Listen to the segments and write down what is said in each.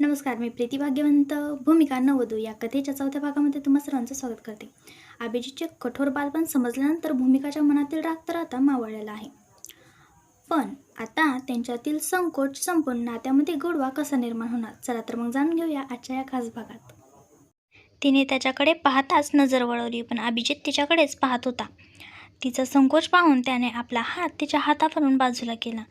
नमस्कार, मी प्रीती भाग्यवंत भूमिका नववधू या कथेच्या चौथ्या भागामध्ये तुम्हा सर्वांचं स्वागत करते. अभिजितचे कठोर बालपण समजल्यानंतर भूमिकाच्या मनातील राग तर आता मावळलेला आहे. पण आता त्यांच्यातील संकोच संपून नात्यामध्ये गोडवा कसा निर्माण होणार, चला तर मग जाणून घेऊया आजच्या या खास भागात. तिने त्याच्याकडे पाहताच नजर वळवली, पण अभिजित तिच्याकडेच पाहत होता. तिचा संकोच पाहून त्याने आपला हात तिच्या हातावरून बाजूला केला.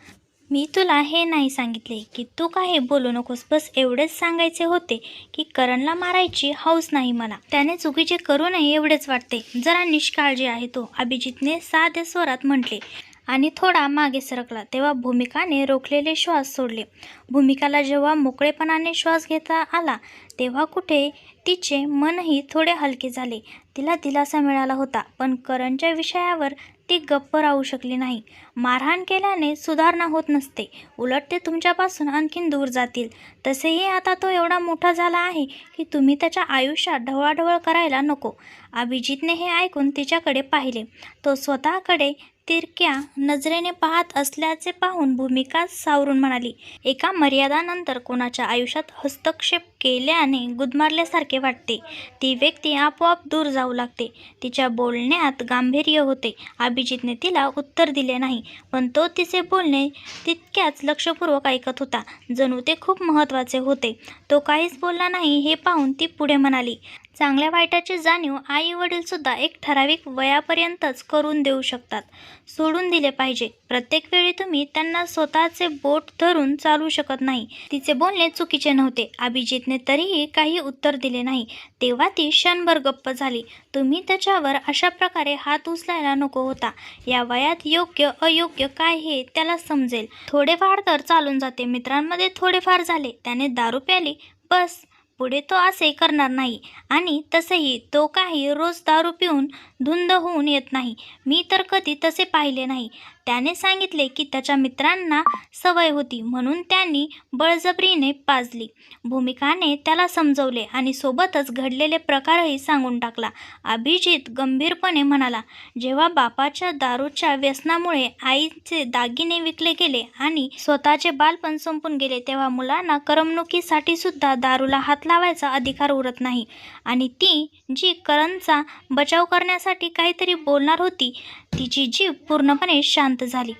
मी तुला हे नाही सांगितले की तू काही बोलू नकोस, बस एवढेच सांगायचे होते की करणला मारायची हौस नाही मला. त्याने चुकीचे करू नये एवढेच वाटते. जरा निष्काळजी आहे तो, अभिजितने साध्या स्वरात म्हटले आणि थोडा मागे सरकला. तेव्हा भूमिकाने रोखलेले श्वास सोडले. भूमिकाला जेव्हा मोकळेपणाने श्वास घेता आला तेव्हा कुठे तिचे मनही थोडे हलके झाले. तिला दिलासा मिळाला होता, पण करणच्या विषयावर ती गप्प राहू शकली नाही. मारहाण केल्याने सुधारणा होत नसते, उलट ते तुमच्यापासून आणखीन दूर जातील. तसेही आता तो एवढा मोठा झाला आहे की तुम्ही त्याच्या आयुष्यात ढवळाढवळ करायला नको. अभिजितने हे ऐकून तिच्याकडे पाहिले. तो स्वतःकडे तिरक्या नजरेने पाहत असल्याचे पाहून भूमिका सावरून म्हणाली, एका मर्यादानंतर कोणाच्या आयुष्यात हस्तक्षेप केल्याने गुदमारल्यासारखे वाटते. ती व्यक्ती आपोआप दूर जाऊ लागते. तिच्या बोलण्यात गांभीर्य होते. अभिजितने तिला उत्तर दिले नाही, पण तो तिचे बोलणे तितक्याच लक्षपूर्वक ऐकत होता, जणू ते खूप महत्त्वाचे होते. तो काहीच बोलला नाही हे पाहून ती पुढे म्हणाली, चांगल्या वाईटाची जाणीव आई वडील सुद्धा एक ठराविक वयापर्यंतच करून देऊ शकतात. सोडून दिले पाहिजे. प्रत्येक वेळी तुम्ही त्यांना स्वतःचे बोट धरून चालू शकत नाही. तिचे बोलणे चुकीचे नव्हते. अभिजितने तरीही काही उत्तर दिले नाही. तेव्हा ती क्षणभर गप्प झाली. तुम्ही त्याच्यावर अशा प्रकारे हात उचलायला नको होता. या वयात योग्य अयोग्य काय हे त्याला समजेल. थोडेफार तर चालून जाते. मित्रांमध्ये थोडेफार झाले, त्याने दारू प्याली, बस. पुढे तो असे करणार नाही. आणि तसेही तो काही रोज दारू पिऊन धुंद होऊन येत नाही. मी तर कधी तसे पाहिले नाही. त्याने सांगितले की त्याच्या मित्रांना सवय होती म्हणून त्यांनी बळजबरीने पाजली. भूमिकाने त्याला समजवले आणि सोबतच घडलेले प्रकारही सांगून टाकला. अभिजित गंभीरपणे म्हणाला, जेव्हा बापाच्या दारूच्या व्यसनामुळे आईचे दागिने विकले गेले आणि स्वतःचे बालपण संपून गेले, तेव्हा मुलांना करमणुकीसाठी सुद्धा दारूला हात लावायचा अधिकार उरत नाही. आणि ती जी करणचा बचाव करण्यासाठी काहीतरी बोलणार होती, तिची जीभ पूर्णपणे शांत झाली.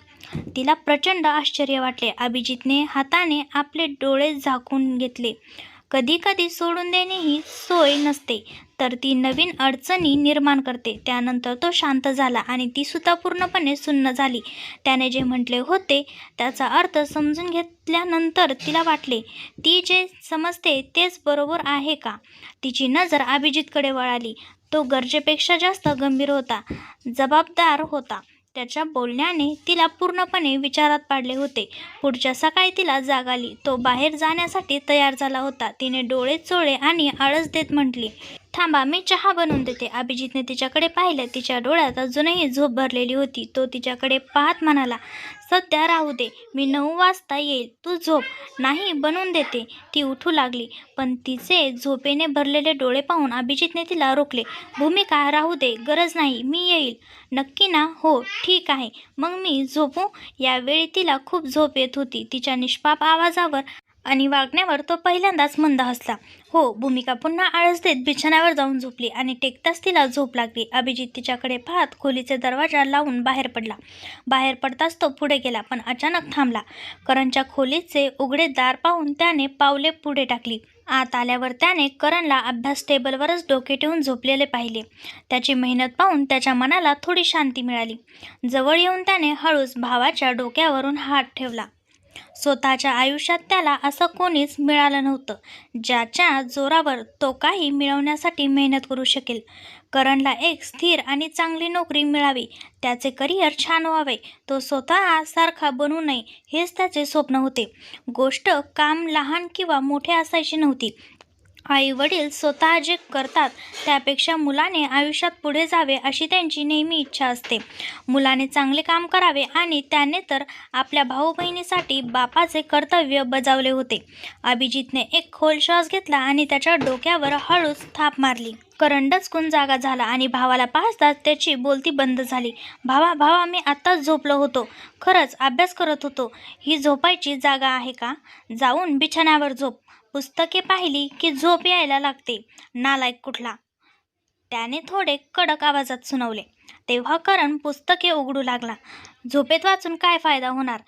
तिला प्रचंड आश्चर्य वाटले. अभिजितने हाताने आपले डोळे झाकून घेतले. कधी कधी सोडून देणे ही सोय नसते, तर ती नवीन अडचणी निर्माण करते. त्यानंतर तो शांत झाला आणि ती सुद्धा पूर्णपणे सुन्न झाली. त्याने जे म्हटले होते त्याचा अर्थ समजून घेतल्यानंतर तिला वाटले, ती जे समजते तेच बरोबर आहे का? तिची नजर अभिजितकडे वळाली. तो गरजेपेक्षा जास्त गंभीर होता, जबाबदार होता. त्याच्या बोलण्याने तिला पूर्णपणे विचारात पाडले होते. पुढच्या सकाळी तिला जाग आली. तो बाहेर जाण्यासाठी तयार झाला होता. तिने डोळे चोळले आणि आळस देत म्हटली, थांबा, मी चहा बनवून देते. अभिजितने तिच्याकडे पाहिले. तिच्या डोळ्यात अजूनही झोप भरलेली होती. तो तिच्याकडे पाहत म्हणाला, सध्या राहू दे, मी 9 वाजता येईल, तू झोप. नाही, बनवून देते. ती उठू लागली, पण तिचे झोपेने भरलेले डोळे पाहून अभिजितने तिला रोखले. भूमिका, राहू दे, गरज नाही, मी येईल. नक्की ना? हो, ठीक आहे, मग मी झोपू? यावेळी तिला खूप झोप येत होती. तिच्या निष्पाप आवाजावर आणि वागण्यावर तो पहिल्यांदाच मंद हसला. हो, भूमिका पुन्हा आळस देत बिछाण्यावर जाऊन झोपली आणि टेकताच तिला झोप लागली. अभिजित तिच्याकडे पाहत खोलीचे दरवाजा लावून बाहेर पडला. बाहेर पडताच तो पुढे गेला, पण अचानक थांबला. करणच्या खोलीचे उघडे दार पाहून त्याने पावले पुढे टाकली. आत आल्यावर त्याने करणला अभ्यास टेबलवरच डोके ठेवून झोपलेले पाहिले. त्याची मेहनत पाहून त्याच्या मनाला थोडी शांती मिळाली. जवळ येऊन त्याने हळूच भावाच्या डोक्यावरून हात ठेवला. स्वतःच्या आयुष्यात त्याला असं कोणीच मिळालं नव्हतं, ज्याच्या जोरावर तो काही मिळवण्यासाठी मेहनत करू शकेल. करणला एक स्थिर आणि चांगली नोकरी मिळावी, त्याचे करिअर छान व्हावे, तो स्वतः सारखा बनू नये, हेच त्याचे स्वप्न होते. गोष्ट काम लहान किंवा मोठे असायची नव्हती. आई वडील स्वतः जे करतात त्यापेक्षा मुलाने आयुष्यात पुढे जावे अशी त्यांची नेहमी इच्छा असते. मुलाने चांगले काम करावे आणि त्याने तर आपल्या भाऊ बहिणीसाठी बापाचे कर्तव्य बजावले होते. अभिजितने एक खोल श्वास घेतला आणि त्याच्या डोक्यावर हळूच थाप मारली. करण डचकून जागा झाला आणि भावाला पाहताच त्याची बोलती बंद झाली. भावा, मी आत्ताच झोपलो होतो. खरंच अभ्यास करत होतो. ही झोपायची जागा आहे का? जाऊन बिछाण्यावर झोप. पुस्तके पाहिली की झोप यायला लागते. नालायक कुठला, त्याने थोडे कडक आवाजात सुनावले. तेव्हा करण पुस्तके उघडू लागला. झोपेत वाचून काय फायदा होणार?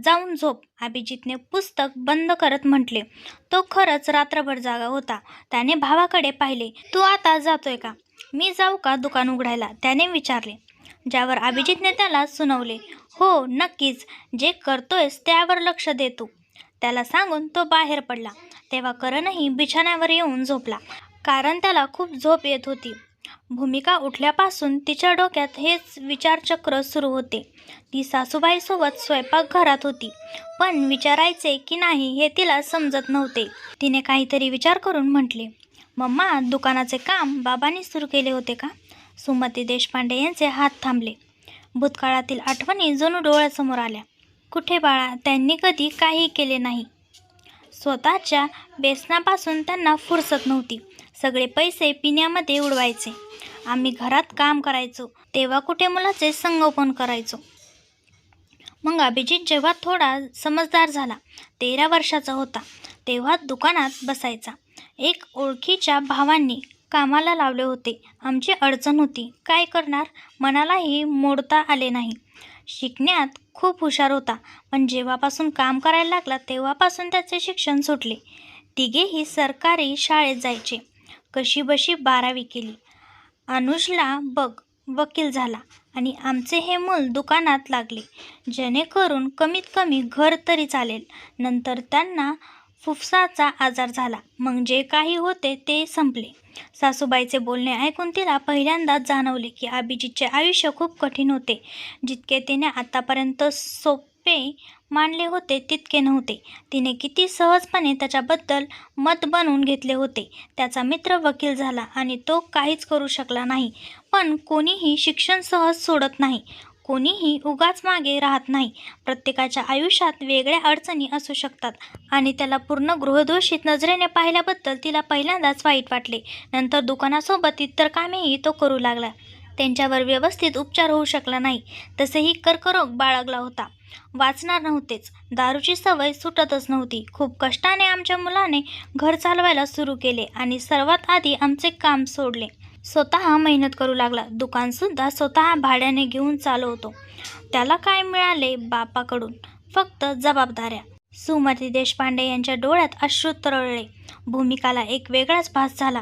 जाऊन झोप, अभिजितने पुस्तक बंद करत म्हटले. तो खरंच रात्रभर जागा होता. त्याने भावाकडे पाहिले. तू आता जातोय का? मी जाऊ का दुकान उघडायला? त्याने विचारले. ज्यावर अभिजितने त्याला सुनावले. हो नक्कीच, जे करतोयस त्यावर लक्ष दे तू, त्याला सांगून तो बाहेर पडला. तेव्हा करणही बिछाण्यावर येऊन झोपला, कारण त्याला खूप झोप येत होती. भूमिका उठल्यापासून तिच्या डोक्यात हेच विचारचक्र सुरू होते. ती सासूबाईसोबत स्वयंपाकघरात होती, पण विचारायचे की नाही हे तिला समजत नव्हते. तिने काहीतरी विचार करून म्हटले. मम्मा, दुकानाचे काम बाबांनी सुरू केले होते का? सुमती देशपांडे यांचे हात थांबले. भूतकाळातील आठवणी जणू डोळ्यासमोर आल्या. कुठे बाळा, त्यांनी कधी काही केले नाही. स्वतःच्या व्यसनापासून त्यांना फुरसत नव्हती. सगळे पैसे पिण्यामध्ये उडवायचे. आम्ही घरात काम करायचो तेव्हा कुठे मुलाचे संगोपन करायचो. मग अभिजित जेव्हा थोडा समजदार झाला, 13 वर्षाचा होता, तेव्हा दुकानात बसायचा. एक ओळखीच्या भावांनी कामाला लावले होते. आमची अडचण होती, काय करणार, मनालाही मोडता आले नाही. शिकण्यात खूप हुशार होता, पण जेव्हापासून काम करायला लागला तेव्हापासून त्याचे शिक्षण सुटले. तिघेही सरकारी शाळेत जायचे. कशीबशी 12वी केली. अनुजला बघ वकील झाला आणि आमचे हे मूल दुकानात लागले, जेणेकरून कमीत कमी घर तरी चालेल. नंतर त्यांना फुफ्फुसाचा आजार झाला. मग जे काही होते ते संपले. सासूबाईचे बोलणे ऐकून तिला पहिल्यांदाच जाणवले की अभिजितचे आयुष्य खूप कठीण होते. जितके तिने आतापर्यंत सोपे मानले होते तितके नव्हते. तिने किती सहजपणे त्याच्याबद्दल मत बनवून घेतले होते. त्याचा मित्र वकील झाला आणि तो काहीच करू शकला नाही. पण कोणीही शिक्षण सहज सोडत नाही. कोणीही उगाच मागे राहत नाही. प्रत्येकाच्या आयुष्यात वेगळ्या अडचणी असू शकतात आणि त्याला पूर्ण गृहदोषित नजरेने पाहिल्याबद्दल तिला पहिल्यांदाच वाईट वाटले. नंतर दुकानासोबत इतर कामेही तो करू लागला. त्यांच्यावर व्यवस्थित उपचार होऊ शकला नाही. तसेही कर्करोग बाळगला होता. वाचणार नव्हतेच. दारूची सवय सुटतच नव्हती. खूप कष्टाने आमच्या मुलाने घर चालवायला सुरू केले आणि सर्वात आधी आमचे काम सोडले. स्वतः मेहनत करू लागला. दुकानसुद्धा स्वतः भाड्याने घेऊन चालवतो. त्याला काय मिळाले बापाकडून? फक्त जबाबदाऱ्या. सुमती देशपांडे यांच्या डोळ्यात अश्रू तरळले. भूमिकाला एक वेगळाच भास झाला.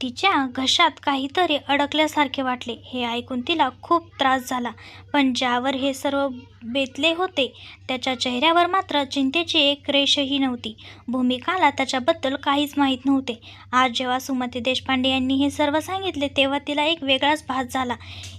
तिच्या घशात काहीतरी अडकल्यासारखे वाटले. हे ऐकून तिला खूप त्रास झाला. पण ज्यावर हे सर्व बेतले होते त्याच्या चेहऱ्यावर मात्र चिंतेची एक रेषही नव्हती. भूमिकाला त्याच्याबद्दल काहीच माहीत नव्हते. आज जेव्हा सुमती देशपांडे यांनी हे सर्व सांगितले तेव्हा तिला एक वेगळाच भास झाला.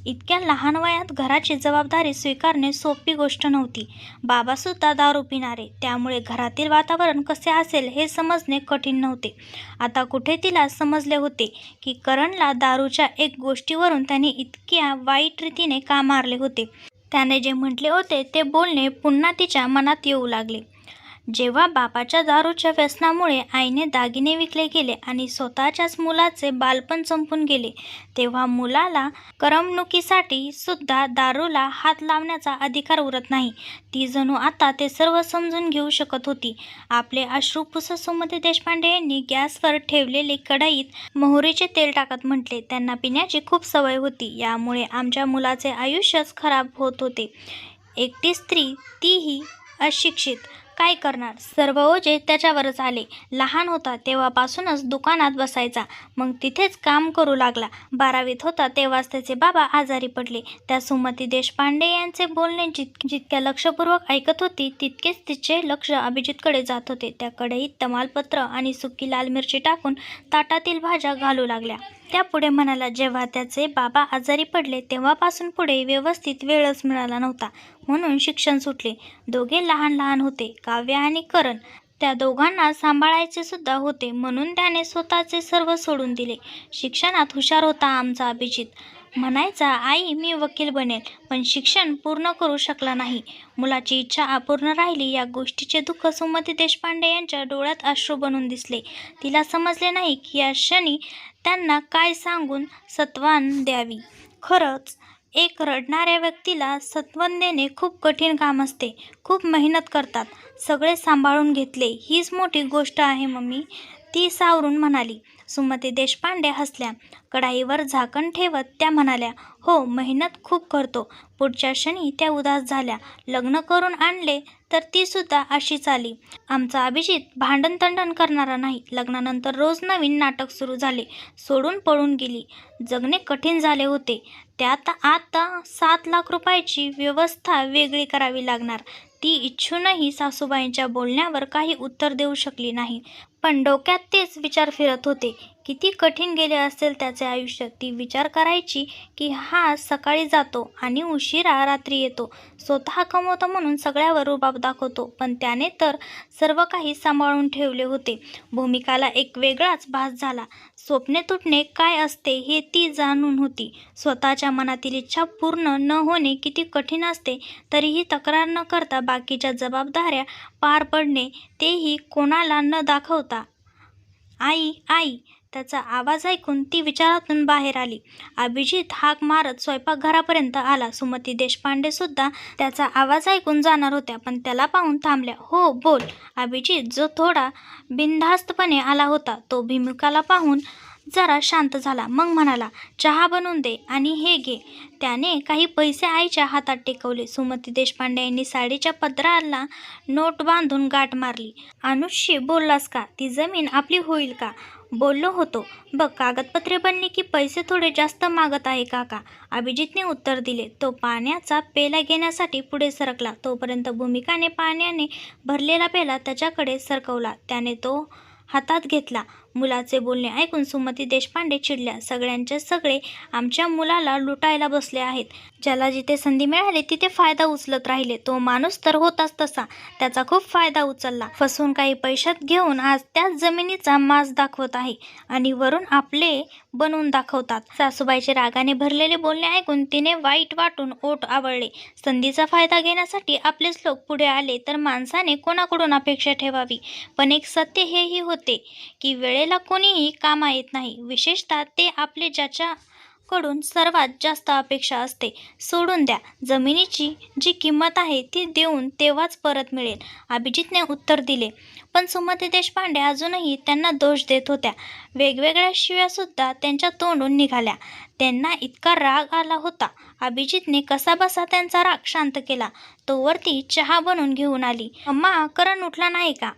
इतक्या लहान वयात घराची जबाबदारी स्वीकारणे सोपी गोष्ट नव्हती. बाबासुद्धा दारू पिणारे, त्यामुळे घरातील वातावरण कसे असेल हे समजणे कठीण नव्हते. आता कुठे तिला समजले होते की करणला दारूच्या एक गोष्टीवरून त्याने इतक्या वाईट रीतीने का मारले होते. त्याने जे म्हटले होते ते बोलणे पुन्हा तिच्या मनात येऊ लागले. जेव्हा बापाच्या दारूच्या व्यसनामुळे आईने दागिने विकले गेले आणि स्वतःच्याच मुलाचे बालपण संपून गेले, तेव्हा मुलाला करमणुकीसाठी सुद्धा दारूला हात लावण्याचा अधिकार उरत नाही. ती जणू आता ते सर्व समजून घेऊ शकत होती. आपले अश्रू पुसत सुमती देशपांडे यांनी गॅसवर ठेवलेले कढईत मोहरीचे तेल टाकत म्हटले. त्यांना पिण्याची खूप सवय होती. यामुळे आमच्या मुलाचे आयुष्यच खराब होत होते. एकटी स्त्री, तीही अशिक्षित, काय करणार? सर्व ओझे त्याच्यावरच आले. लहान होता तेव्हापासूनच दुकानात बसायचा, मग तिथेच काम करू लागला. 12वीत होता तेव्हाच त्याचे बाबा आजारी पडले. त्या सुमती देशपांडे यांचे बोलणे जितक्या लक्षपूर्वक ऐकत होती तितकेच तिचे लक्ष अभिजितकडे जात होते. त्या कढईत तमालपत्र आणि सुकी लाल मिरची टाकून ताटातील भाज्या घालू लागल्या. त्यापुढे म्हणाला, जेव्हा त्याचे बाबा आजारी पडले तेव्हापासून पुढे व्यवस्थित वेळच मिळाला नव्हता, म्हणून शिक्षण सुटले. दोघे लहान लहान होते, काव्य आणि करण. त्या दोघांना सांभाळायचे सुद्धा होते, म्हणून त्याने स्वतःचे सर्व सोडून दिले. शिक्षणात हुशार होता आमचा अभिजित, म्हणायचा, आई मी वकील बनेल, पण शिक्षण पूर्ण करू शकला नाही. मुलाची इच्छा अपूर्ण राहिली. या गोष्टीचे दुःख सुमती देशपांडे यांच्या डोळ्यात अश्रू बनून दिसले. तिला समजले नाही की या क्षणी त्यांना काय सांगून सांत्वन द्यावी. खरंच एक रडणाऱ्या व्यक्तीला सांत्वन देणे खूप कठीण काम असते. खूप मेहनत करतात. सगळे सांभाळून घेतले हीच मोठी गोष्ट आहे मम्मी, ती सावरून म्हणाली. सुमती देशपांडे हसल्या. कढाईवर झाकण ठेवत त्या म्हणाल्या, हो मेहनत खूप करतो. पुढच्या क्षणी त्या उदास झाल्या. लग्न करून आणले तर ती सुद्धा अशीच आली. आमचा अभिजित भांडण तंडण करणारा नाही. लग्नानंतर रोज नवीन नाटक सुरू झाले. सोडून पळून गेली. जगणे कठीण झाले होते. त्यात आता 7 लाख रुपयाची व्यवस्था वेगळी करावी लागणार. ती इच्छूनही सासूबाईंच्या बोलण्यावर काही उत्तर देऊ शकली नाही. पण डोक्यात तेच विचार फिरत होते. किती कठीण गेले असेल त्याचे आयुष्य. ती विचार करायची की हा सकाळी जातो आणि उशिरा रात्री येतो. स्वतः कमवतो म्हणून सगळ्यावर रुबाब दाखवतो, पण त्याने तर सर्व काही सांभाळून ठेवले होते. भूमिकाला एक वेगळाच भास झाला. स्वप्ने तुटणे काय असते हे ती जाणून होती. स्वतःच्या मनातील इच्छा पूर्ण न होणे किती कठीण असते, तरीही तक्रार न करता बाकीच्या जबाबदाऱ्या पार पडणे, तेही कोणाला न दाखवता. आई आई त्याचा आवाज ऐकून ती विचारातून बाहेर आली. अभिजित हाक मारत स्वयंपाकघरापर्यंत आला. सुमती देशपांडे सुद्धा त्याचा आवाज ऐकून जाणार होत्या, पण त्याला पाहून थांबल्या. हो बोल. अभिजित जो थोडा बिनधास्तपणे आला होता, तो भूमिकाला पाहून जरा शांत झाला. मग म्हणाला, चहा बनवून दे आणि हे घे. त्याने काही पैसे आईच्या हातात टेकवले. सुमती देशपांडे यांनी साडीच्या पदराला नोट बांधून गाठ मारली. अनुशी बोललास का? ती जमीन आपली होईल का? बोललो होतो. बघ कागदपत्रे बनली की पैसे थोडे जास्त मागत आहे काका. अभिजितने उत्तर दिले. तो पाण्याचा पेला घेण्यासाठी पुढे सरकला. तोपर्यंत भूमिकाने पाण्याने भरलेला पेला त्याच्याकडे सरकवला. त्याने तो हातात घेतला. मुलाचे बोलणे ऐकून सुमती देशपांडे चिडल्या. सगळ्यांचे सगळे आमच्या मुलाला लुटायला बसले आहेत. ज्याला जिथे संधी मिळाली तिथे फायदा उचलत राहिले. तो माणूस तर होताच तसा. त्याचा खूप फायदा उचलला. फसवून काही पैशात घेऊन आज त्याच जमिनीचा माज दाखवत आहे आणि वरून आपले बनवून दाखवतात. सासूबाईचे रागाने भरलेले बोलणे ऐकून तिने वाईट वाटून ओठ आवळले. संधीचा फायदा घेण्यासाठी आपलेच लोक पुढे आले तर माणसाने कोणाकडून अपेक्षा ठेवावी. पण एक सत्य हेही होते की वेळेला कोणीही कामा येत नाही. विशेषतः ते आपले ज्याच्याकडून सर्वात जास्त अपेक्षा असते. सोडून द्या. जमिनीची जी किंमत आहे ती देऊन तेव्हाच परत मिळेल. अभिजितने उत्तर दिले. पण सुमती देशपांडे अजूनही त्यांना दोष देत होत्या. वेगवेगळ्या शिव्यासुद्धा त्यांच्या तोंडून निघाल्या. त्यांना इतका राग आला होता. अभिजितने कसाबसा त्यांचा राग शांत केला. तोवर ती चहा बनवून घेऊन आली. अम्मा करण उठला नाही का?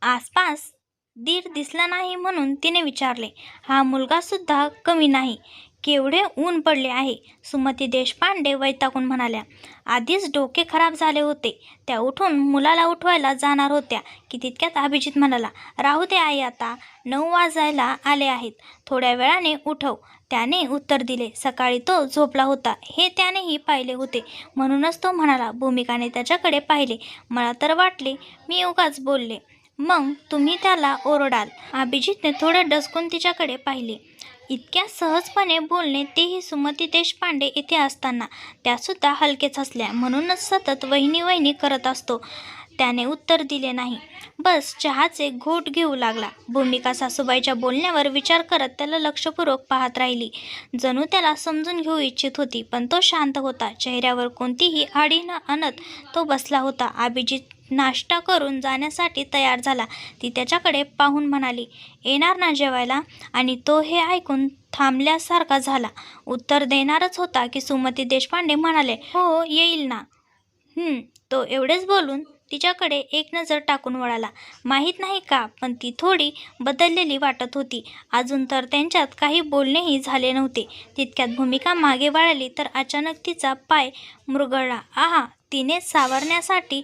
आसपास दीर दिसला नाही म्हणून तिने विचारले. हा मुलगा सुद्धा कमी नाही. केवढे ऊन पडले आहे. सुमती देशपांडे वैतागून म्हणाल्या. आधीच डोके खराब झाले होते. त्या उठून मुलाला उठवायला जाणार होत्या की तितक्यात अभिजित म्हणाला, राहू दे आई, आता 9 वाजायला आले आहेत. थोड्या वेळाने उठव. त्याने उत्तर दिले. सकाळी तो झोपला होता हे त्यानेही पाहिले होते, म्हणूनच तो म्हणाला. भूमिकाने त्याच्याकडे पाहिले. मला तर वाटले मी उगाच बोलले. मग तुम्ही त्याला ओरडाल. अभिजितने थोडं डसकून तिच्याकडे पाहिले. इतक्या सहजपणे बोलणे, तेही सुमती देशपांडे इथे असताना. त्यासुद्धा हलकेच हसल्या. म्हणूनच सतत वहिनी वहिनी करत असतो. त्याने उत्तर दिले नाही. बस चहाचे घोट घेऊ लागला. भूमिका सासूबाईच्या बोलण्यावर विचार करत त्याला लक्षपूर्वक पाहत राहिली. जणू त्याला समजून घेऊ इच्छित होती, पण तो शांत होता. चेहऱ्यावर कोणतीही आडी न आणत तो बसला होता. अभिजित नाश्ता करून जाण्यासाठी तयार झाला. ती त्याच्याकडे पाहून म्हणाली, येणार ना जेवायला? आणि तो हे ऐकून थांबल्यासारखा झाला. उत्तर देणारच होता की सुमती देशपांडे म्हणाले, हो येईल ना. तो एवढेच बोलून तिच्याकडे एक नजर टाकून वळाला. माहीत नाही का, पण ती थोडी बदललेली वाटत होती. अजून तर त्यांच्यात काही बोलणेही झाले नव्हते. तितक्यात भूमिका मागे वळाली तर अचानक तिचा पाय मुरगळला. आहा! तिने सावरण्यासाठी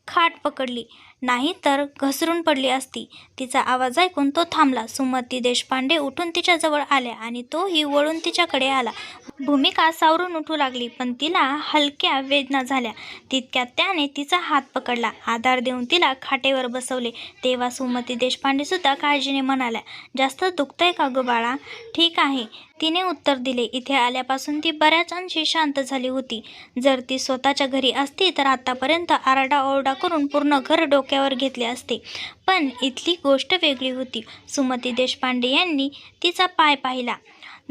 खाट पकडली. नाही तर घसरून पडली असती. तिचा आवाज ऐकून तो थांबला. सुमती देशपांडे उठून तिच्याजवळ आल्या आणि तोही वळून तिच्याकडे आला. भूमिका सावरून उठू लागली, पण तिला हलक्या वेदना झाल्या. तितक्यात त्याने तिचा हात पकडला, आधार देऊन तिला खाटेवर बसवले. तेव्हा सुमती देशपांडे सुद्धा काळजीने म्हणाल्या, जास्त दुखतंय का गं बाळा? ठीक आहे, तिने उत्तर दिले. इथे आल्यापासून ती बऱ्याच अंशी शांत झाली होती. जर ती स्वतःच्या घरी असती तर आतापर्यंत आरडाओरडा करून पूर्ण घर डोक्यावर घेतले असते. पण इथली गोष्ट वेगळी होती. सुमती देशपांडे यांनी तिचा पाय पाहिला.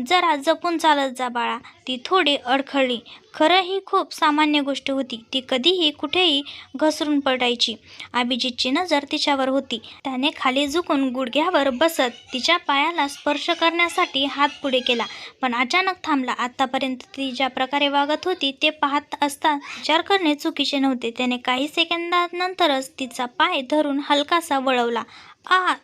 जरा जपून चालत जा बाळा. ती थोडी अडखळली. खरं ही खूप सामान्य गोष्ट होती. ती कधीही कुठेही घसरून पडायची. अभिजितची नजर तिच्यावर होती. त्याने खाली झुकून गुडघ्यावर बसत तिच्या पायाला स्पर्श करण्यासाठी हात पुढे केला, पण अचानक थांबला. आतापर्यंत ती ज्या प्रकारे वागत होती ते पाहत असता विचार करणे चुकीचे नव्हते. त्याने काही सेकंदानंतरच तिचा पाय धरून हलकासा वळवला.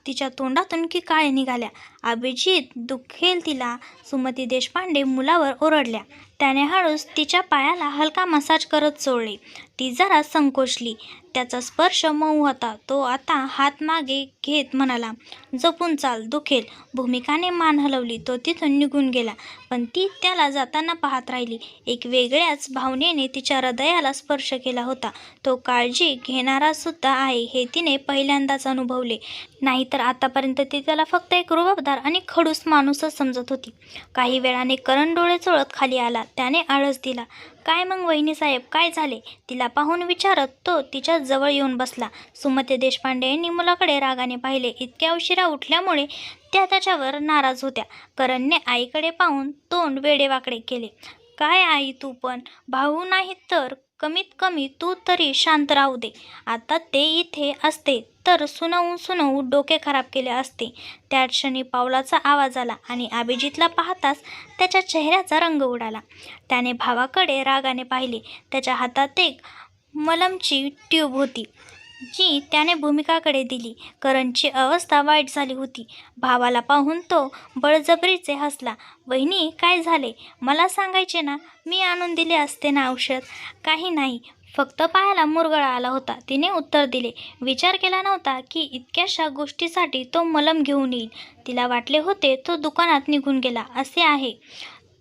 तिच्या तोंडातून की काळे निघाल्या. अभिजित, दुखेल तिला. सुमती देशपांडे मुलावर ओरडल्या. त्याने हळूच तिच्या पायाला हलका मसाज करत सोडले. ती जरा संकोचली. त्याचा स्पर्श मऊ होता. तो आता हात मागे घेत म्हणाला, जपून चाल, दुखेल. भूमिकाने मान हलवली. तो तिथून निघून गेला, पण ती त्याला जाताना पाहत राहिली. एक वेगळ्याच भावनेने तिच्या हृदयाला स्पर्श केला होता. तो काळजी घेणारा सुद्धा आहे हे तिने पहिल्यांदाच अनुभवले. नाहीतर आतापर्यंत ती त्याला फक्त एक रुबाबदार आणि खडूस माणूसच समजत होती. काही वेळाने करण डोळे चोळत खाली आला. त्याने आळस दिला. काय मग वहिनीसाहेब, काय झाले? तिला पाहून विचारत तो तिच्या जवळ येऊन बसला. सुमती देशपांडे यांनी मुलाकडे रागाने पाहिले. इतक्या उशिरा उठल्यामुळे त्या त्याच्यावर नाराज होत्या. करणने आईकडे पाहून तोंड वेडेवाकडे केले. काय आई तू पण? भाऊ नाही तर कमीत कमी तू तरी शांत राहू दे. आता ते इथे असते तर सुनवून डोके खराब केले असते. त्या क्षणी पावलाचा आवाज आला आणि अभिजितला पाहताच त्याच्या चेहऱ्याचा रंग उडाला. त्याने भावाकडे रागाने पाहिले. त्याच्या हातात एक मलमची ट्यूब होती, जी त्याने भूमिकाकडे दिली. करणची अवस्था वाईट झाली होती. भावाला पाहून तो बळजबरीचे हसला. वहिनी, काय झाले? मला सांगायचे ना, मी आणून दिले असते ना औषध. काही नाही, फक्त पायाला मुरगळा आला होता, तिने उत्तर दिले. विचार केला नव्हता की इतक्याशा गोष्टीसाठी तो मलम घेऊन येईल. तिला वाटले होते तो दुकानात निघून गेला. असे आहे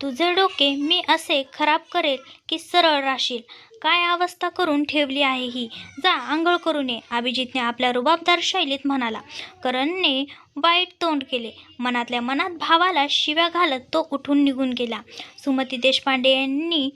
तुझे डोके, मी असे खराब करेल की सरळ राहशील. काय अवस्था करून ठेवली आहे ही. जा आंघोळ करून ये, अभिजितने आपल्या रुबाबदार शैलीत म्हणाला. करणने वाईट तोंड केले. मनातल्या मनात भावाला शिव्या घालत तो उठून निघून गेला. सुमती देशपांडे यांनी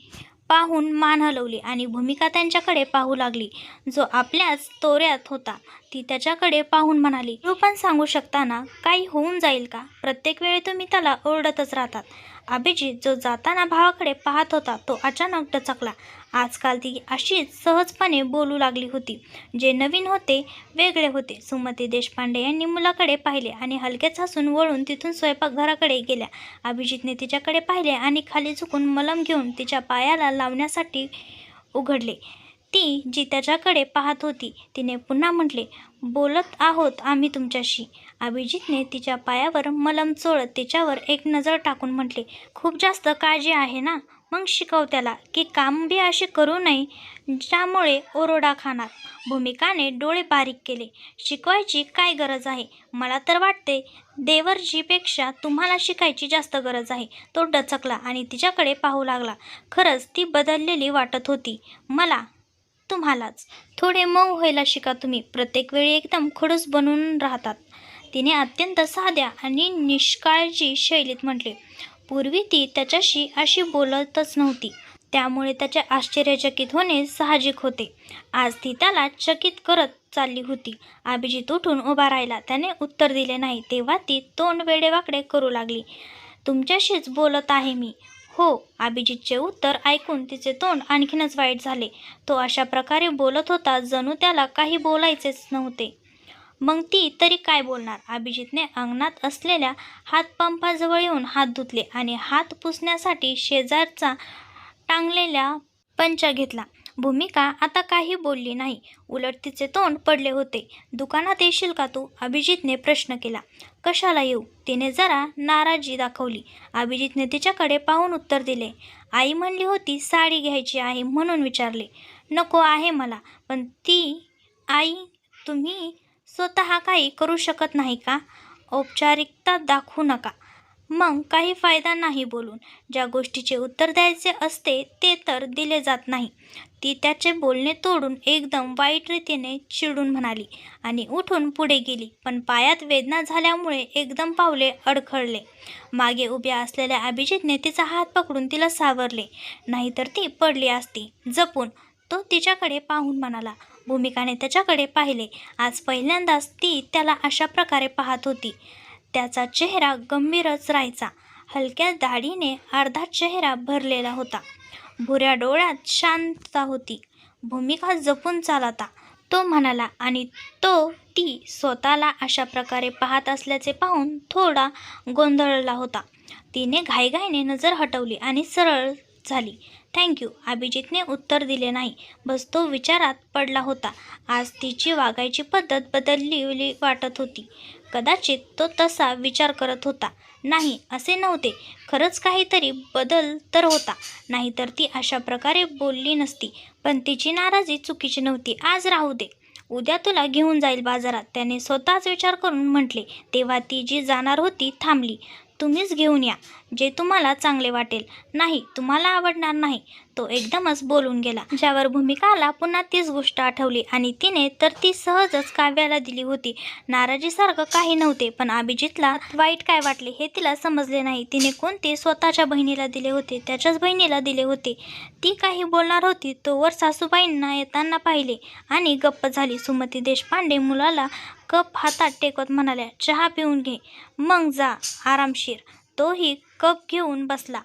पाहून मान हलवली आणि भूमिका त्यांच्याकडे पाहू लागली, जो आपल्याच तोऱ्यात होता. ती त्याच्याकडे पाहून म्हणाली, तू पण सांगू शकता ना, काही होऊन जाईल का? प्रत्येक वेळी तुम्ही त्याला ओरडतच राहतात. अभिजित, जो जाताना भावाकडे पाहत होता, तो अचानक डचकला. आजकाल ती अशीच सहजपणे बोलू लागली होती. जे नवीन होते, वेगळे होते. सुमती देशपांडे यांनी मुलाकडे पाहिले आणि हलकेच हसून वळून तिथून स्वयंपाकघराकडे गेल्या. अभिजितने तिच्याकडे पाहिले आणि खाली झुकून मलम घेऊन तिच्या पायाला लावण्यासाठी उघडले. ती जी त्याच्याकडे पाहत होती, तिने पुन्हा म्हटले, बोलत आहोत आम्ही तुमच्याशी. अभिजितने तिच्या पायावर मलम चोळत तिच्यावर एक नजर टाकून म्हटले, खूप जास्त काळजी आहे ना? मग शिकव त्याला की काम बी असे करू नये ज्यामुळे ओरडा खाणार. भूमिकाने डोळे बारीक केले. शिकवायची काय गरज आहे? मला तर वाटते देवरजीपेक्षा तुम्हाला शिकायची जास्त गरज आहे. तो डचकला आणि तिच्याकडे पाहू लागला. खरंच ती बदललेली वाटत होती मला. तुम्हालाच थोडे मऊ व्हायला शिका तुम्ही. प्रत्येक वेळी एकदम खडूस बनून राहतात, तिने अत्यंत साध्या आणि निष्काळजी शैलीत म्हटले. पूर्वी ती त्याच्याशी अशी बोलतच नव्हती, त्यामुळे त्याचे आश्चर्यचकित होणे साहजिक होते. आज ती त्याला चकित करत चालली होती. अभिजित उठून उभा राहिला. त्याने उत्तर दिले नाही. तेव्हा ती तोंड वेडेवाकडे करू लागली. तुमच्याशीच बोलत आहे मी. हो. अभिजितचे उत्तर ऐकून तिचे तोंड आणखीनच वाईट झाले. तो अशा प्रकारे बोलत होता जणू त्याला काही बोलायचेच नव्हते. मग ती तरी काय बोलणार? अभिजितने अंगणात असलेल्या हातपंपाजवळ येऊन हात धुतले आणि हात पुसण्यासाठी शेजारचा टांगलेला पंचा घेतला. भूमिका आता काही बोलली नाही. उलट तिचे तोंड पडले होते. दुकानात येशील का तू? अभिजितने प्रश्न केला. कशाला येऊ? तिने जरा नाराजी दाखवली. अभिजितने तिच्याकडे पाहून उत्तर दिले. आई म्हणली होती साडी घ्यायची आहे म्हणून विचारले. नको आहे मला. पण ती आई तुम्ही स्वतः काही करू शकत नाही का? औपचारिकता दाखवू नका. मग काही फायदा नाही बोलून. ज्या गोष्टीचे उत्तर द्यायचे असते ते तर दिले जात नाही. ती त्याचे बोलणे तोडून एकदम वाईट रीतीने चिडून म्हणाली आणि उठून पुढे गेली. पण पायात वेदना झाल्यामुळे एकदम पावले अडखळले. मागे उभ्या असलेल्या अभिजितने तिचा हात पकडून तिला सावरले, नाहीतर ती पडली असती. जपून. तो तिच्याकडे पाहून म्हणाला. भूमिकाने त्याच्याकडे पाहिले. आज पहिल्यांदाच ती त्याला अशा प्रकारे पाहत होती. त्याचा चेहरा गंभीरच राहायचा. हलक्या दाढीने अर्धा चेहरा भरलेला होता. भुऱ्या डोळ्यात शांतता होती. भूमिका जपून चालता, तो म्हणाला आणि ती स्वतःला अशा प्रकारे पाहत असल्याचे पाहून थोडा गोंधळला होता. तिने घाईघाईने नजर हटवली आणि सरळ झाली. थँक्यू. अभिजितने उत्तर दिले नाही. बस तो विचारात पडला होता. आज तिची वागायची पद्धत बदलली वाटत होती. कदाचित तो तसा विचार करत होता. नाही, असे नव्हते. खरंच काहीतरी बदल तर होता, नाहीतर ती अशा प्रकारे बोलली नसती. पण तिची नाराजी चुकीची नव्हती. आज राहू दे, उद्या तुला घेऊन जाईल बाजारात, त्याने स्वतःच विचार करून म्हटले. तेव्हा ती जी जाणार होती थांबली. तुम्हीच घेऊन या, जे तुम्हाला चांगले वाटेल. नाही, तुम्हाला आवडणार नाही, तो एकदमच बोलून गेला. ज्यावर भूमिकाला पुन्हा तीच गोष्ट आठवली आणि तिने तर ती सहजच काव्याला दिली होती. नाराजीसारखं काही नव्हते, पण अभिजितला वाईट काय वाटले हे तिला समजले नाही. तिने कोणते स्वतःच्या बहिणीला दिले होते, त्याच्याच बहिणीला दिले होते. ती काही बोलणार होती तोवर सासूबाईंना येताना पाहिले आणि गप्प झाली. सुमती देशपांडे मुलाला कप हातात टेकवत म्हणाल्या, चहा पिऊन घे, मग जा आरामशीर. तोही कप घेऊन बसला.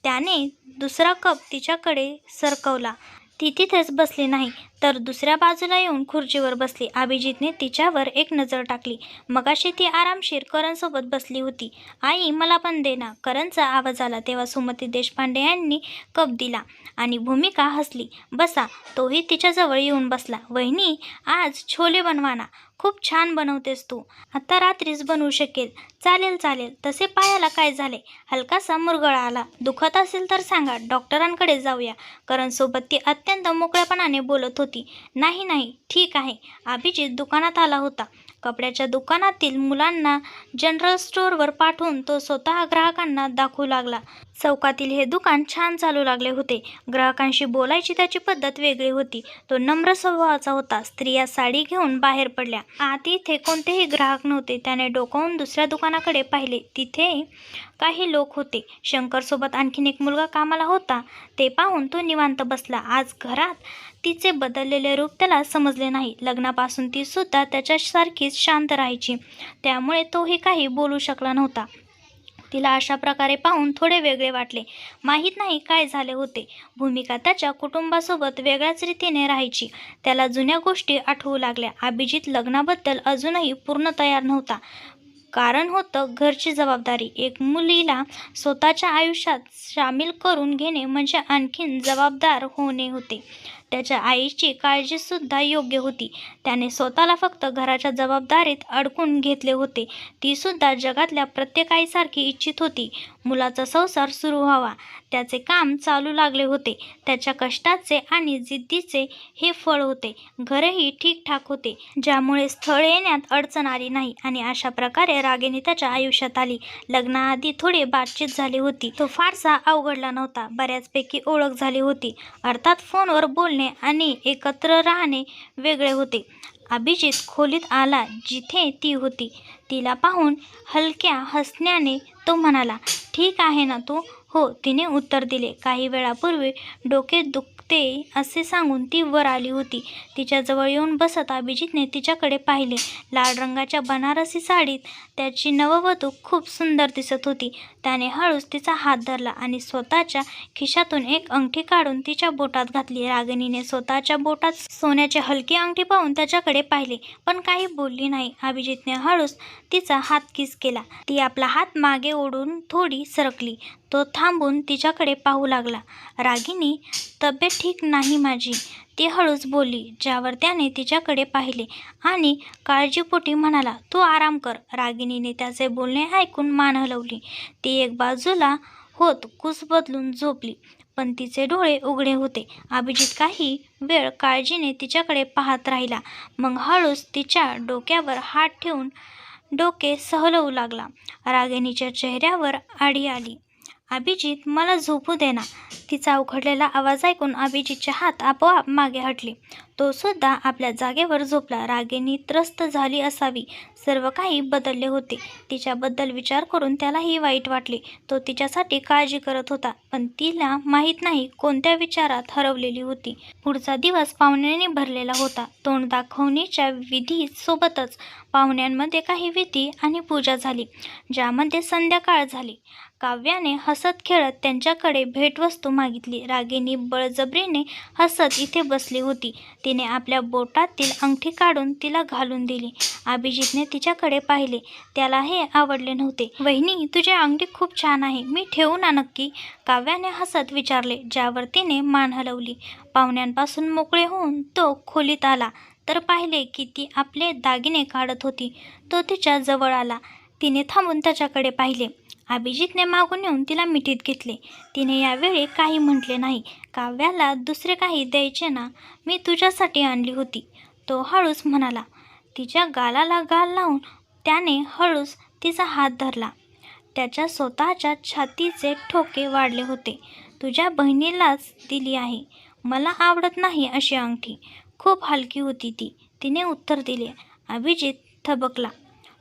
त्याने दुसरा कप तिच्याकडे सरकवला. ती तिथेच बसली नाही, तर दुसऱ्या बाजूला येऊन खुर्चीवर बसली. अभिजितने तिच्यावर एक नजर टाकली. मगाशी ती आरामशीर करणसोबत बसली होती. आई, मला पण दे ना. करणचा आवाज आला. तेव्हा सुमती देशपांडे यांनी कप दिला आणि भूमिका हसली. बसा. तोही तिच्याजवळ येऊन बसला. वहिनी, आज छोले बनवाना. खूप छान बनवतेस तू. आता रात्रीच बनवू शकेल. चालेल चालेल. तसे पायाला काय झाले? हलकासा मुरगळा आला. दुखत असेल तर सांगा, डॉक्टरांकडे जाऊया. करणसोबत ती अत्यंत मोकळेपणाने बोलत होती. नाही नाही, ठीक आहे. अभिजित दुकानात आला होता. कपड्याच्या दुकानातील मुलांना जनरल स्टोअरवर पाठवून तो स्वतः ग्राहकांना दाखवू लागला. चौकातील हे दुकान छान चालू लागले होते. ग्राहकांशी बोलायची त्याची पद्धत वेगळी होती. तो नम्र स्वभावाचा होता. स्त्रिया साडी घेऊन बाहेर पडल्या. आत इथे कोणतेही ग्राहक नव्हते. त्याने डोकावून दुसऱ्या दुकानाकडे पाहिले. तिथे काही लोक होते. शंकरसोबत आणखीन एक मुलगा कामाला होता. ते पाहून तो निवांत बसला. आज घरात तिचे बदललेले रूप त्याला समजले नाही. लग्नापासून ती सुद्धा त्याच्यासारखीच शांत राहायची, त्यामुळे तोही काही बोलू शकला नव्हता. तिला अशा प्रकारे पाहून थोडे वेगळे वाटले. माहीत नाही काय झाले होते. भूमिका त्याच्या कुटुंबासोबत वेगळ्याच रीतीने राहायची. त्याला जुन्या गोष्टी आठवू लागल्या. अभिजित लग्नाबद्दल अजूनही पूर्ण तयार नव्हता. कारण होतं घरची जबाबदारी. एक मुलीला स्वतःच्या आयुष्यात सामील करून घेणे म्हणजे आणखीन जबाबदार होणे होते. त्याच्या आईची काळजीसुद्धा योग्य होती. त्याने स्वतःला फक्त घराच्या जबाबदारीत अडकून घेतले होते. तीसुद्धा जगातल्या प्रत्येक आईसारखी इच्छित होती मुलाचा संसार सुरू व्हावा. त्याचे काम चालू लागले होते. त्याच्या कष्टाचे आणि जिद्दीचे हे फळ होते. घरही ठीकठाक होते, ज्यामुळे स्थळ येण्यात अडचण आली नाही. आणि अशा प्रकारे रागिनी त्याच्या आयुष्यात आली. लग्नाआधी थोडी बातचीत झाली होती. तो फारसा अवघडला नव्हता. बऱ्याचपैकी ओळख झाली होती. अर्थात फोनवर बोलणे आणि एकत्र राहणे वेगळे होते. अभिजित खोलीत आला जिथे ती होती. तिला पाहून हलक्या हसण्याने तो म्हणाला, ठीक आहे ना तू? हो, तिने उत्तर दिले. काही वेळापूर्वी डोके दुखते असे सांगून ती वर आली होती. तिच्याजवळ येऊन बसत अभिजितने तिच्याकडे पाहिले. लाल रंगाच्या बनारसी साडीत त्याची नववधू खूप सुंदर दिसत होती. त्याने हळूच तिचा हात धरला आणि स्वतःच्या खिशातून एक अंगठी काढून तिच्या बोटात घातली. रागिनीने स्वतःच्या बोटात सोन्याची हलकी अंगठी पाहून त्याच्याकडे पाहिले, पण काही बोलली नाही. अभिजितने हळूच तिचा हात किस केला. ती आपला हात मागे ओढून थोडी सरकली. तो थांबून तिच्याकडे पाहू लागला. रागिनी, तब्येत ठीक नाही माझी, ती हळूच बोलली. ज्यावर त्याने तिच्याकडे पाहिले आणि काळजीपोटी म्हणाला, तू आराम कर. रागिनीने त्याचे बोलणे ऐकून मान हलवली. ती एक बाजूला होत कुस बदलून झोपली, पण तिचे डोळे उघडे होते. अभिजित काही वेळ काळजीने तिच्याकडे पाहत राहिला. मग हळूच तिच्या डोक्यावर हात ठेवून डोके सहलवू लागला. रागिणीच्या चेहऱ्यावर आडी आली. अभिजित, मला झोपू दे ना. तिचा उखडलेला आवाज ऐकून अभिजितचे हात आपोआप मागे हटले. तो सुद्धा आपल्या जागेवर झोपला. रागिणी त्रस्त झाली असावी. सर्व काही बदलले होते. तिच्याबद्दल विचार करून त्यालाही वाईट वाटले. तो तिच्यासाठी काळजी करत होता, पण तिला माहीत नाही कोणत्या विचारात हरवलेली होती. पुढचा दिवस पाहुण्यांनी भरलेला होता. तोंड दाखवणीच्या विधी सोबतच पाहुण्यांमध्ये काही विधी आणि पूजा झाली, ज्यामध्ये संध्याकाळ झाली. काव्याने हसत खेळत त्यांच्याकडे भेटवस्तू मागितली. रागिणी बळजबरीने हसत इथे बसली होती. तिने आपल्या बोटातील अंगठी काढून तिला घालून दिली. अभिजितने तिच्याकडे पाहिले. त्याला हे आवडले नव्हते. वहिनी, तुझी अंगठी खूप छान आहे, मी ठेवू ना नक्की? काव्याने हसत विचारले, ज्यावर तिने मान हलवली. पाहुण्यांपासून मोकळे होऊन तो खोलीत आला तर पाहिले की ती आपले दागिने काढत होती. तो तिच्या जवळ आला. तिने थांबून त्याच्याकडे पाहिले. अभिजितने मागून येऊन तिला मिठीत घेतले. तिने यावेळी काही म्हटले नाही. काव्याला दुसरे काही द्यायचे ना, मी तुझ्यासाठी आणली होती, तो हळूच म्हणाला. तिच्या गालाला गाल लावून त्याने हळूच तिचा हात धरला. त्याच्या स्वतःच्या छातीचे ठोके वाढले होते. तुझ्या बहिणीलाच दिली आहे. मला आवडत नाही अशी अंगठी. खूप हलकी होती ती, तिने उत्तर दिले. अभिजित थबकला.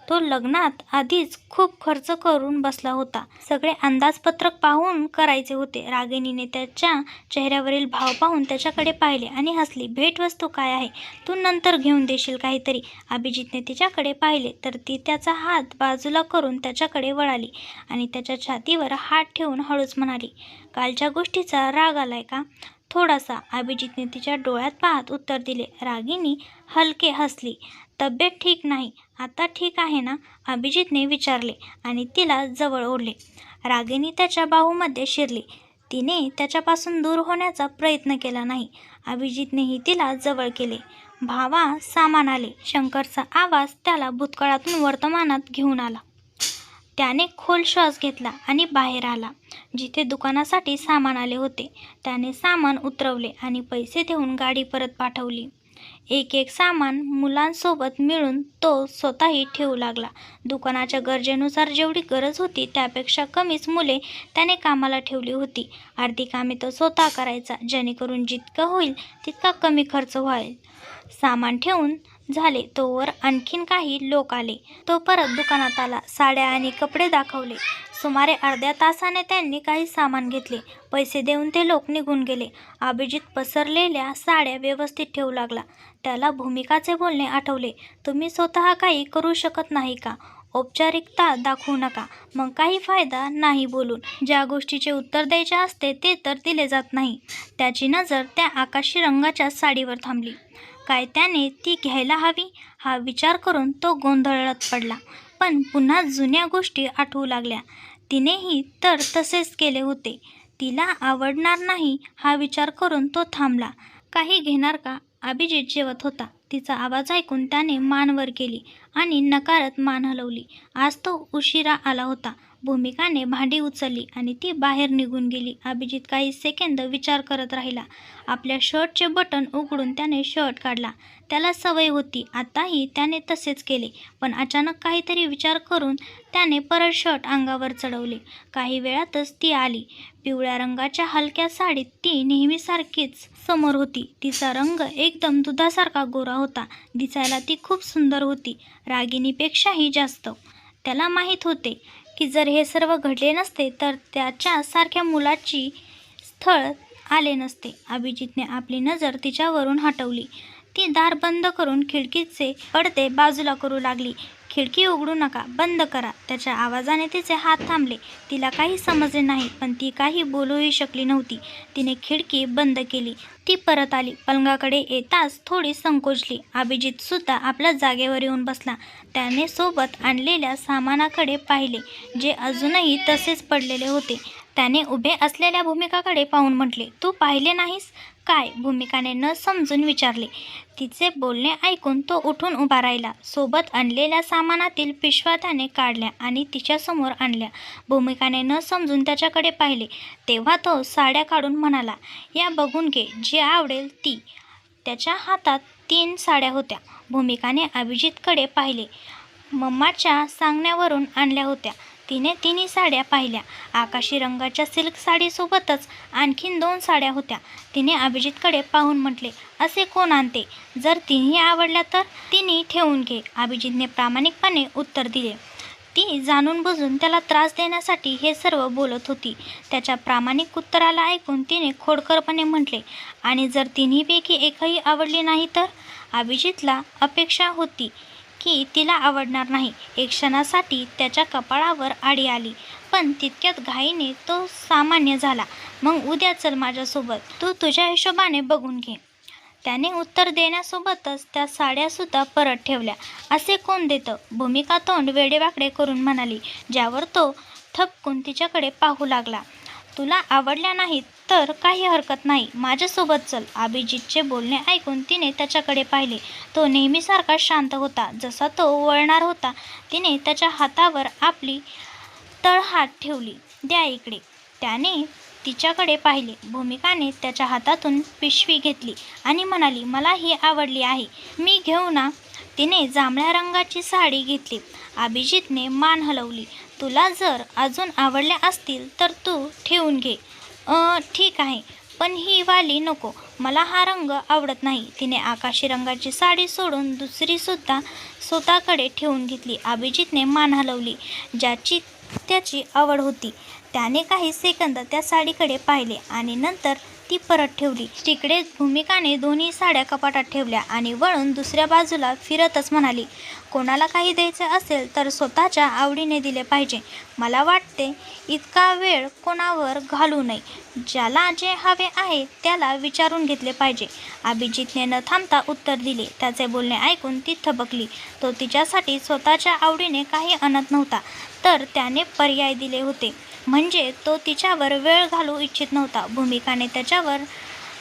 तो लग्नात आधीच खूप खर्च करून बसला होता. सगळे अंदाजपत्रक पाहून करायचे होते. रागिणीने त्याच्या चेहऱ्यावरील भाव पाहून त्याच्याकडे पाहिले आणि हसली. भेटवस्तू काय आहे? तू नंतर घेऊन देशील काहीतरी. अभिजितने तिच्याकडे पाहिले तर ती त्याचा हात बाजूला करून त्याच्याकडे वळाली आणि त्याच्या छातीवर हात ठेवून हळूच म्हणाली, कालच्या गोष्टीचा राग आलाय का? थोडासा. अभिजितने तिच्या डोळ्यात पाहत उत्तर दिले. रागिणी हलके हसली. तब्येत ठीक नाही, आता ठीक आहे ना? अभिजितने विचारले आणि तिला जवळ ओढले. रागिणी त्याच्या बाहूमध्ये शिरली. तिने त्याच्यापासून दूर होण्याचा प्रयत्न केला नाही. अभिजितनेही तिला जवळ केले. भावा, सामान आले. शंकरचा आवाज त्याला भूतकाळातून वर्तमानात घेऊन आला. त्याने खोल श्वास घेतला आणि बाहेर आला. जिथे दुकानासाठी सामान आले होते त्याने सामान उतरवले आणि पैसे देऊन गाडी परत पाठवली. एक एक सामान मुलांसोबत मिळून तो स्वतःही ठेवू लागला. दुकानाच्या गरजेनुसार जेवढी गरज होती त्यापेक्षा कमीच मुले त्याने कामाला ठेवली होती. अर्धी कामे तो स्वतः करायचा, जेणेकरून जितकं होईल तितका कमी खर्च व्हाईल. सामान ठेवून झाले तोवर आणखीन काही लोक आले. तो परत दुकानात आला. साड्या आणि कपडे दाखवले. सुमारे अर्ध्या तासाने त्यांनी काही सामान घेतले. पैसे देऊन ते लोक निघून गेले. अभिजित पसरलेल्या साड्या व्यवस्थित ठेवू लागला. त्याला भूमिकाचे बोलणे आठवले. तुम्ही स्वतः काही करू शकत नाही का? औपचारिकता दाखवू नका, मग काही फायदा नाही बोलून. ज्या गोष्टीचे उत्तर द्यायचे असते ते तर दिले जात नाही. त्याची नजर त्या आकाशी रंगाच्या साडीवर थांबली. काय त्याने ती घ्यायला हवी? हा विचार करून तो गोंधळत पडला. पण पुन्हा जुन्या गोष्टी आठवू लागल्या. तिनेही तर तसेच केले होते. तिला आवडणार नाही हा विचार करून तो थांबला. काही घेणार का? अभिजित जेवत होता. तिचा आवाज ऐकून त्याने मान वर केली आणि नकारत मान हलवली. आज तो उशिरा आला होता. भूमिकाने भांडी उचलली आणि ती बाहेर निघून गेली. अभिजित काही सेकंद विचार करत राहिला. आपल्या शर्टचे बटन उघडून त्याने शर्ट काढला. त्याला सवय होती, आताही त्याने तसेच केले. पण अचानक काहीतरी विचार करून त्याने परत शर्ट अंगावर चढवले. काही वेळातच ती आली. पिवळ्या रंगाच्या हलक्या साडीत ती नेहमीसारखीच समोर होती. तिचा रंग एकदम दुधासारखा गोरा होता. दिसायला ती खूप सुंदर होती, रागिणीपेक्षाही जास्त. त्याला माहीत होते की जर हे सर्व घडले नसते तर त्याच्या सारख्या मुलाची स्थळ आले नसते. अभिजितने आपली नजर तिच्यावरून हटवली. ती दार बंद करून खिडकीचे पडदे बाजूला करू लागली. खिडकी उघडू नका, बंद करा. त्याच्या आवाजाने तिचे हात थांबले. तिला काही समजले नाही, पण ती काही बोलूही शकली नव्हती. तिने खिडकी बंद केली. ती परत आली. पलंगाकडे येताच थोडी संकोचली. अभिजित सुद्धा आपल्या जागेवर येऊन बसला. त्याने सोबत आणलेल्या सामानाकडे पाहिले, जे अजूनही तसेच पडलेले होते. त्याने उभे असलेल्या भूमिकाकडे पाहून म्हटले, तू पाहिले नाहीस काय? भूमिकाने न समजून विचारले. तिचे बोलणे ऐकून तो उठून उभा राहिला. सोबत आणलेल्या सामानातील पिशव्या त्याने काढल्या आणि तिच्यासमोर आणल्या. भूमिकाने न समजून त्याच्याकडे पाहिले. तेव्हा तो साड्या काढून म्हणाला, या बघून घे, जी आवडेल ती. त्याच्या हातात 3 साड्या होत्या. भूमिकाने अभिजितकडे पाहिले. मम्माच्या सांगण्यावरून आणल्या होत्या. तिने तिन्ही साड्या पाहिल्या. आकाशी रंगाच्या सिल्क साडीसोबतच आणखीन 2 साड्या होत्या. तिने अभिजितकडे पाहून म्हटले, असे कोण आणते? जर तिन्ही आवडल्या तर तिन्ही ठेवून घे. अभिजितने प्रामाणिकपणे उत्तर दिले. ती जाणून बुजून त्याला त्रास देण्यासाठी हे सर्व बोलत होती. त्याच्या प्रामाणिक उत्तराला ऐकून तिने खोडकरपणे म्हटले, आणि जर तिन्हीपैकी एकही आवडली नाही तर? अभिजितला अपेक्षा होती की तिला आवडणार नाही. एक क्षणासाठी त्याच्या कपाळावर आडी आली, पण तितक्यात घाईने तो सामान्य झाला. मग उद्या चल माझ्यासोबत, तू तुझ्या हिशोबाने बघून घे. त्याने उत्तर देण्यासोबतच त्या साड्यासुद्धा परत ठेवल्या. असे कोण देतं? भूमिका तोंड वेडेवाकडे करून म्हणाली, ज्यावर तो थपकून तिच्याकडे पाहू लागला. तुला आवडल्या नाहीत तर काही हरकत नाही, माझ्यासोबत चल. अभिजितचे बोलणे ऐकून तिने त्याच्याकडे पाहिले. तो नेहमीसारखा शांत होता. जसा तो वळणार होता तिने त्याच्या हातावर आपली तळहात ठेवली. द्या इकडे. त्याने तिच्याकडे पाहिले. भूमिकाने त्याच्या हातातून पिशवी घेतली आणि म्हणाली, मला ही आवडली आहे, मी घेऊ ना? तिने जांभळ्या रंगाची साडी घेतली. अभिजितने मान हलवली. तुला जर अजून आवडल्या असतील तर तू ठेवून घे. ठीक आहे, पण ही वाली नको, मला हा रंग आवडत नाही. तिने आकाशी रंगाची साडी सोडून दुसरीसुद्धा स्वतःकडे ठेवून घेतली. अभिजितने मान हलवली. ज्याची त्याची आवड होती. त्याने काही सेकंद त्या साडीकडे पाहिले आणि नंतर ती परत ठेवली. तिकडेच भूमिकाने दोन्ही साड्या कपाटात ठेवल्या आणि वळून दुसऱ्या बाजूला फिरतच म्हणाली, कोणाला काही द्यायचे असेल तर स्वतःच्या आवडीने दिले पाहिजे. मला वाटते इतका वेळ कोणावर घालू नये. ज्याला जे हवे आहे त्याला विचारून घेतले पाहिजे. अभिजितने न थांबता उत्तर दिले. त्याचे बोलणे ऐकून ती थबकली. तो तिच्यासाठी स्वतःच्या आवडीने काही आणत नव्हता, तर त्याने पर्याय दिले होते. म्हणजे तो तिच्यावर वेळ घालू इच्छित नव्हता. भूमिकाने त्याच्यावर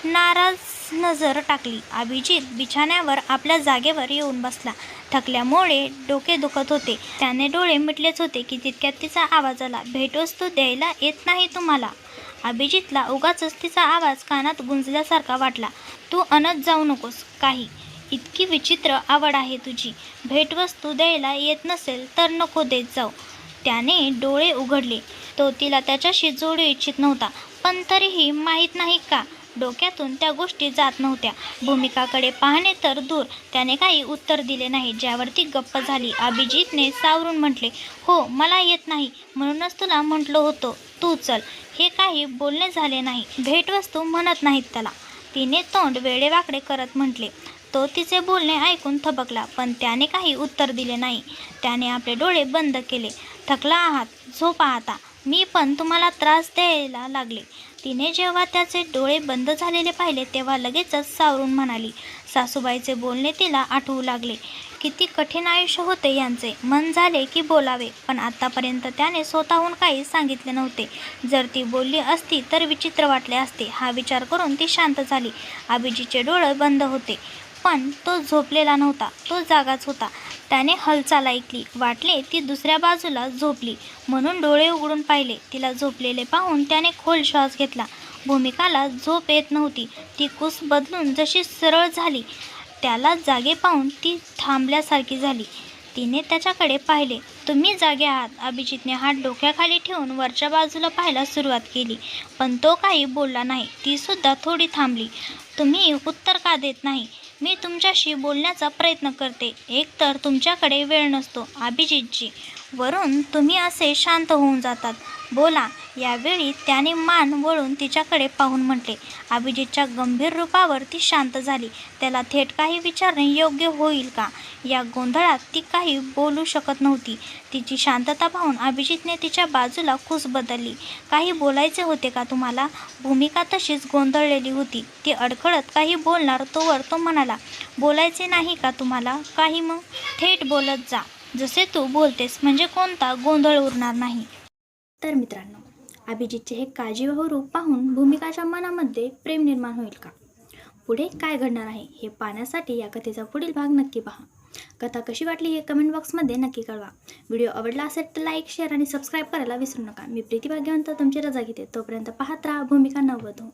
नाराज नजर टाकली. अभिजित बिछाण्यावर आपल्या जागेवर येऊन बसला. थकल्यामुळे डोके दुखत होते. त्याने डोळे मिटलेच होते की तितक्यात तिचा आवाज आला, भेटवस्तू द्यायला येत नाही तुम्हाला? अभिजितला उगाचच तिचा आवाज कानात गुंजल्यासारखा वाटला. तू आणत जाऊ नकोस काही. इतकी विचित्र आवड आहे तुझी. भेटवस्तू द्यायला येत नसेल तर नको देत जाऊ. त्याने डोळे उघडले. तो तिला त्याच्याशी जोडू इच्छित नव्हता, पण तरीही माहीत नाही का डोक्यातून त्या गोष्टी जात नव्हत्या. भूमिकाकडे पाहणे तर दूर, त्याने काही उत्तर दिले नाही, ज्यावर ती गप्प झाली. अभिजितने सावरून म्हटले, हो मला येत नाही, म्हणूनच तुला म्हटलो होतो तू चल. हे काही बोलणे झाले नाही. भेटवस्तू म्हणत नाहीत त्याला, तिने तोंड वेडेवाकडे करत म्हटले. तो तिचे बोलणे ऐकून थबकला, पण त्याने काही उत्तर दिले नाही. त्याने आपले डोळे बंद केले. थकला आहात, झोपा आता, मी पण तुम्हाला त्रास द्यायला लागले. तिने जेव्हा त्याचे डोळे बंद झालेले पाहिले तेव्हा लगेचच सावरून म्हणाली. सासूबाईचे बोलणे तिला आठवू लागले. किती कठीण आयुष्य होते यांचे. मन झाले की बोलावे, पण आतापर्यंत त्याने स्वतःहून काही सांगितले नव्हते. जर ती बोलली असती तर विचित्र वाटले असते. हा विचार करून ती शांत झाली. अभिजीतचे डोळे बंद होते, पण तो झोपलेला नव्हता, तो जागाच होता. त्याने हालचाल ऐकली. वाटले ती दुसऱ्या बाजूला झोपली, म्हणून डोळे उघडून पाहिले. तिला झोपलेले पाहून त्याने खोल श्वास घेतला. भूमिकाला झोप येत नव्हती. ती कुस बदलून जशी सरळ झाली. त्याला जागे पाहून ती थांबल्यासारखी झाली. तिने त्याच्याकडे पाहिले. तुम्ही जागे आहात? अभिजितने हात डोक्याखाली ठेवून वरच्या बाजूला पाहायला सुरुवात केली, पण तो काही बोलला नाही. ती सुद्धा थोडी थांबली. तुम्ही उत्तर का देत नाही? मी तुमच्याशी बोलण्याचा प्रयत्न करते. एकतर तुमच्याकडे वेळ नसतो अभिजितजी, वरून तुम्ही असे शांत होऊन जातात. बोला. यावेळी त्याने मान वळून तिच्याकडे पाहून म्हटले. अभिजितच्या गंभीर रूपावर ती शांत झाली. त्याला थेट काही विचारणे योग्य होईल का या गोंधळात ती काही बोलू शकत नव्हती. तिची शांतता पाहून अभिजितने तिच्या बाजूला कुस बदलली. काही बोलायचे होते का तुम्हाला? भूमिका तशीच गोंधळलेली होती. ती अडखळत काही बोलणार तोवर तो म्हणाला, बोलायचे नाही का तुम्हाला काही? मग थेट बोलत जा, जसे तू बोलतेस, म्हणजे कोणता गोंधळ उरणार नाही. तर मित्रांनो, अभिजितचे हे काळजीवाहू रूप पाहून भूमिकाच्या मनामध्ये प्रेम निर्माण होईल का? पुढे काय घडणार आहे हे पाहण्यासाठी या कथेचा पुढील भाग नक्की पहा. कथा कशी वाटली हे कमेंट बॉक्समध्ये नक्की कळवा. व्हिडिओ आवडला असेल तर लाईक, शेअर आणि सबस्क्राईब करायला विसरू नका. मी प्रीती भाग्यवंत तुमची रजा घेते. तोपर्यंत पाहत राहा भूमिका नववधू.